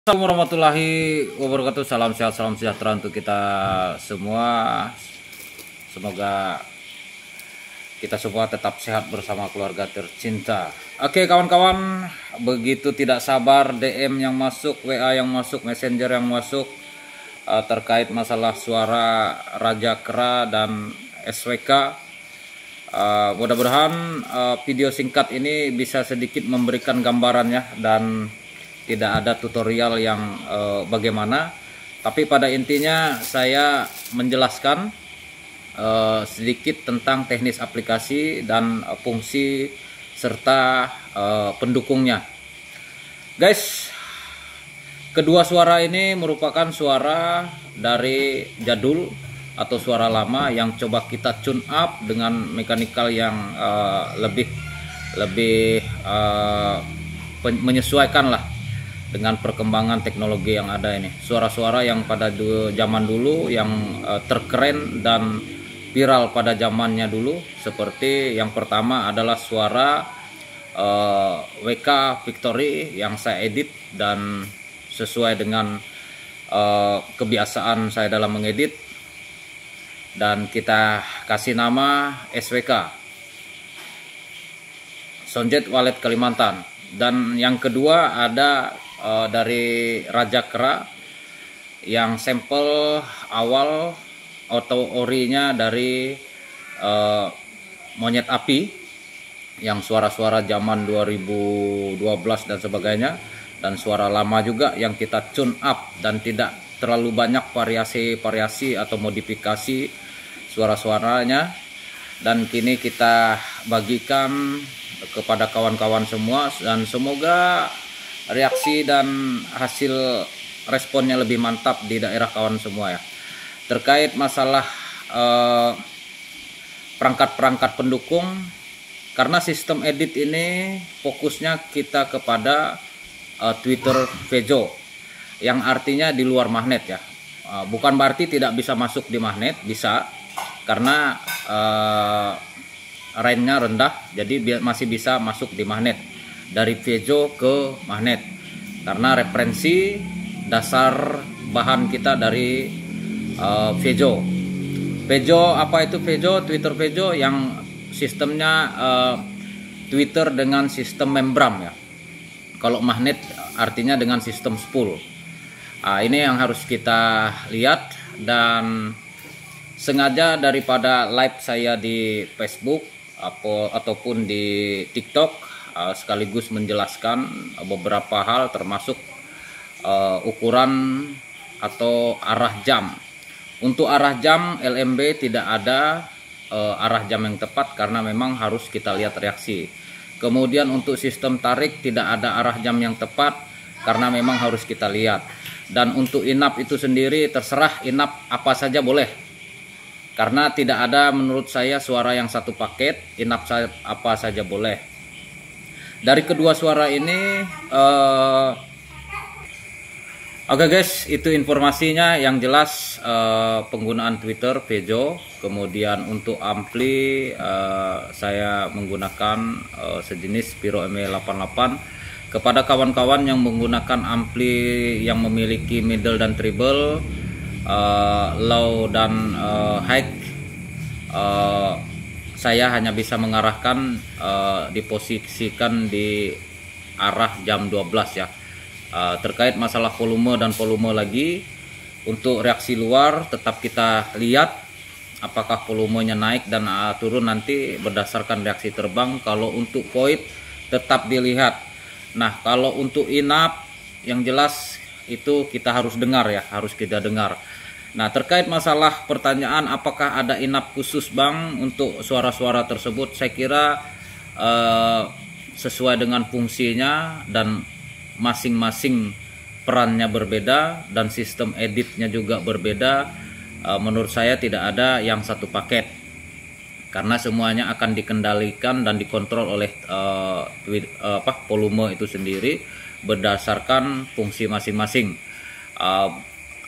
Assalamualaikum warahmatullahi wabarakatuh. Salam sehat, salam sejahtera untuk kita semua. Semoga kita semua tetap sehat bersama keluarga tercinta. Oke kawan-kawan, begitu tidak sabar DM yang masuk, WA yang masuk, Messenger yang masuk terkait masalah suara Raja Kera dan SWK. Mudah-mudahan video singkat ini bisa sedikit memberikan gambarannya dan tidak ada tutorial yang bagaimana, tapi pada intinya saya menjelaskan sedikit tentang teknis aplikasi dan fungsi serta pendukungnya. Guys, kedua suara ini merupakan suara dari jadul atau suara lama yang coba kita tune up dengan mekanikal yang lebih menyesuaikan lah dengan perkembangan teknologi yang ada ini. Suara-suara yang pada zaman dulu yang terkeren dan viral pada zamannya dulu, seperti yang pertama adalah suara WK Victory yang saya edit dan sesuai dengan kebiasaan saya dalam mengedit, dan kita kasih nama SWK, Soundjet Walet Kalimantan. Dan yang kedua ada dari Raja Kera yang sampel awal atau orinya dari Monyet Api yang suara-suara zaman 2012 dan sebagainya, dan suara lama juga yang kita tune up dan tidak terlalu banyak variasi atau modifikasi suara-suaranya. Dan kini kita bagikan kepada kawan-kawan semua, dan semoga reaksi dan hasil responnya lebih mantap di daerah kawan semua ya. Terkait masalah perangkat-perangkat pendukung, karena sistem edit ini fokusnya kita kepada Twitter Vejo, yang artinya di luar magnet ya. Bukan berarti tidak bisa masuk di magnet, bisa, karena range-nya rendah, jadi masih bisa masuk di magnet dari Vejo ke magnet, karena referensi dasar bahan kita dari Vejo. Apa itu Vejo? Twitter Vejo yang sistemnya Twitter dengan sistem membran ya. Kalau magnet artinya dengan sistem spool. Ini yang harus kita lihat, dan sengaja daripada live saya di Facebook ataupun di TikTok sekaligus menjelaskan beberapa hal, termasuk ukuran atau arah jam. Untuk arah jam LMB tidak ada arah jam yang tepat, karena memang harus kita lihat reaksi. Kemudian untuk sistem tarik tidak ada arah jam yang tepat, karena memang harus kita lihat. Dan untuk inap itu sendiri terserah, inap apa saja boleh, karena tidak ada menurut saya suara yang satu paket, inap apa saja boleh. Dari kedua suara ini oke guys, itu informasinya. Yang jelas penggunaan Twitter Vejo. Kemudian untuk ampli saya menggunakan sejenis Pyro ME88. Kepada kawan-kawan yang menggunakan ampli yang memiliki middle dan treble, low dan high, saya hanya bisa mengarahkan diposisikan di arah jam 12 ya. Terkait masalah volume dan volume lagi, untuk reaksi luar tetap kita lihat apakah volumenya naik dan turun nanti berdasarkan reaksi terbang. Kalau untuk void tetap dilihat. Nah, kalau untuk inap yang jelas itu kita harus dengar ya, harus kita dengar. Nah, terkait masalah pertanyaan apakah ada inap khusus Bang untuk suara-suara tersebut, saya kira sesuai dengan fungsinya dan masing-masing perannya berbeda dan sistem editnya juga berbeda. Menurut saya tidak ada yang satu paket, karena semuanya akan dikendalikan dan dikontrol oleh volume itu sendiri berdasarkan fungsi masing-masing.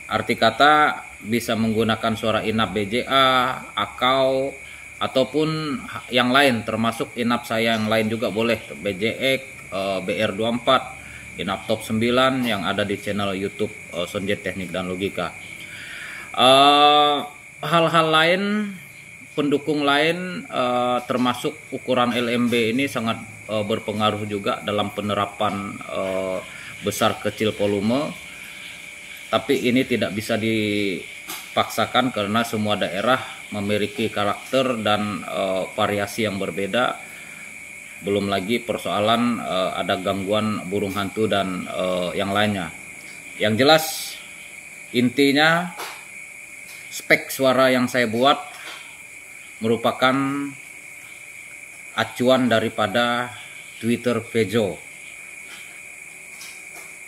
Arti kata bisa menggunakan suara inap BJA, akau, ataupun yang lain, termasuk inap saya yang lain juga boleh, BJX, BR24, Inaptop 9 yang ada di channel YouTube Sonjet Teknik dan Logika. Hal-hal lain, pendukung lain termasuk ukuran LMB ini sangat berpengaruh juga dalam penerapan besar kecil volume, tapi ini tidak bisa dipaksakan karena semua daerah memiliki karakter dan variasi yang berbeda. Belum lagi persoalan ada gangguan burung hantu dan yang lainnya. Yang jelas intinya spek suara yang saya buat merupakan acuan daripada Twitter Vejo.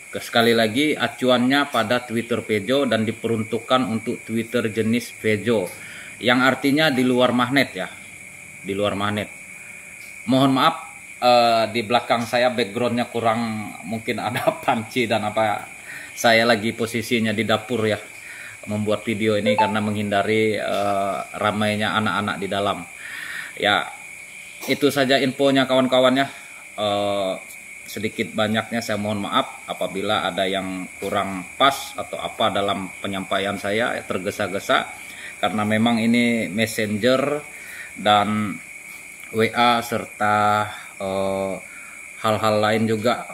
Sekali lagi acuannya pada Twitter Vejo dan diperuntukkan untuk Twitter jenis Vejo, yang artinya di luar magnet ya, di luar magnet. Mohon maaf di belakang saya backgroundnya kurang, mungkin ada panci dan apa. Saya lagi posisinya di dapur ya, membuat video ini karena menghindari ramainya anak-anak di dalam. Ya, itu saja infonya kawan-kawannya. Sedikit banyaknya saya mohon maaf apabila ada yang kurang pas atau apa dalam penyampaian saya, tergesa-gesa karena memang ini messenger dan WA serta hal-hal lain juga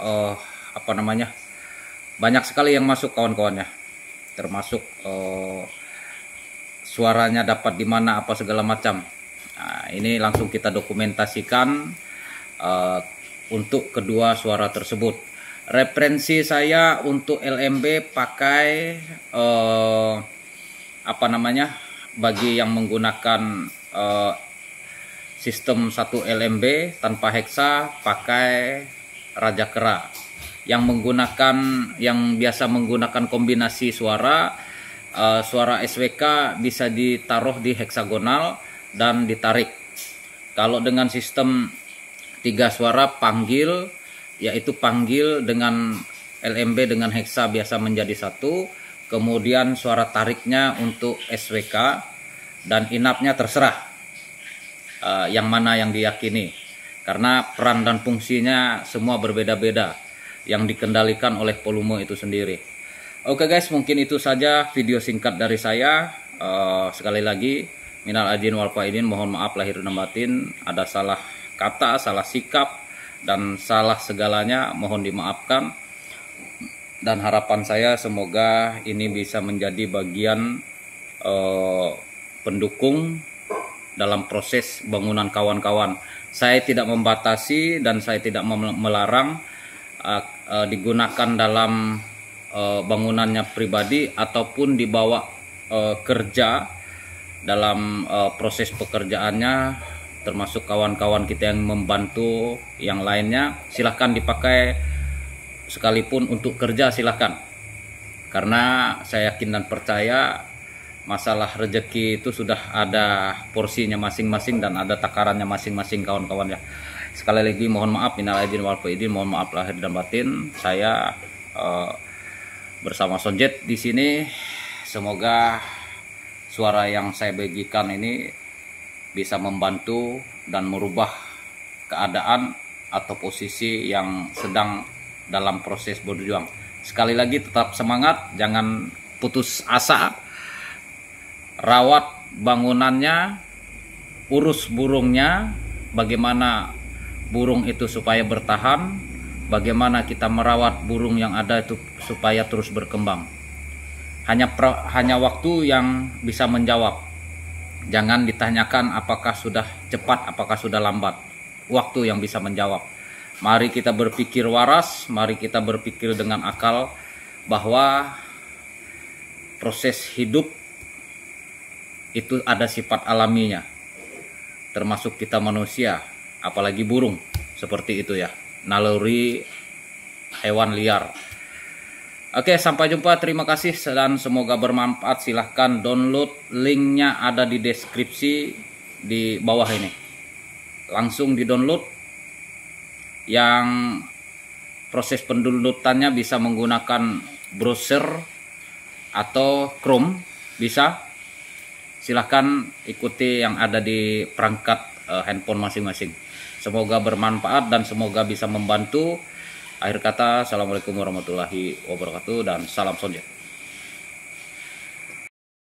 banyak sekali yang masuk kawan-kawannya, termasuk suaranya dapat di mana apa segala macam. Nah, ini langsung kita dokumentasikan untuk kedua suara tersebut. Referensi saya untuk LMB pakai bagi yang menggunakan sistem 1 LMB tanpa heksa pakai Raja Kera. Yang biasa menggunakan kombinasi suara SWK bisa ditaruh di heksagonal dan ditarik. Kalau dengan sistem 3 suara panggil, yaitu panggil dengan LMB dengan heksa biasa menjadi 1, kemudian suara tariknya untuk SWK, dan inapnya terserah yang mana yang diyakini, karena peran dan fungsinya semua berbeda-beda yang dikendalikan oleh volume itu sendiri. Oke guys, mungkin itu saja video singkat dari saya. Sekali lagi minal aidin wal faidin, mohon maaf lahir dan batin, ada salah kata, salah sikap, dan salah segalanya mohon dimaafkan. Dan harapan saya semoga ini bisa menjadi bagian pendukung dalam proses bangunan kawan-kawan. Saya tidak membatasi dan saya tidak melarang digunakan dalam bangunannya pribadi ataupun dibawa kerja dalam proses pekerjaannya, termasuk kawan-kawan kita yang membantu yang lainnya, silahkan dipakai sekalipun untuk kerja, silahkan. Karena saya yakin dan percaya masalah rezeki itu sudah ada porsinya masing-masing dan ada takarannya masing-masing kawan-kawan ya. Sekali lagi mohon maaf minal aidin wal faidin, mohon maaf lahir dan batin. Saya bersama Sonjet di sini, semoga suara yang saya bagikan ini bisa membantu dan merubah keadaan atau posisi yang sedang dalam proses berjuang. Sekali lagi tetap semangat, jangan putus asa, rawat bangunannya, urus burungnya, bagaimana burung itu supaya bertahan, bagaimana kita merawat burung yang ada itu supaya terus berkembang. Hanya waktu yang bisa menjawab. Jangan ditanyakan apakah sudah cepat, apakah sudah lambat. Waktu yang bisa menjawab. Mari kita berpikir waras, mari kita berpikir dengan akal bahwa proses hidup itu ada sifat alaminya. Termasuk kita manusia, apalagi burung, seperti itu ya. Naluri hewan liar. Oke, sampai jumpa. Terima kasih dan semoga bermanfaat. Silahkan download, linknya ada di deskripsi di bawah ini. Langsung di download. Yang proses pendownloadannya bisa menggunakan browser atau Chrome, bisa. Silahkan ikuti yang ada di perangkat handphone masing-masing. Semoga bermanfaat dan semoga bisa membantu Akhir kata, assalamualaikum warahmatullahi wabarakatuh dan salam sonjet.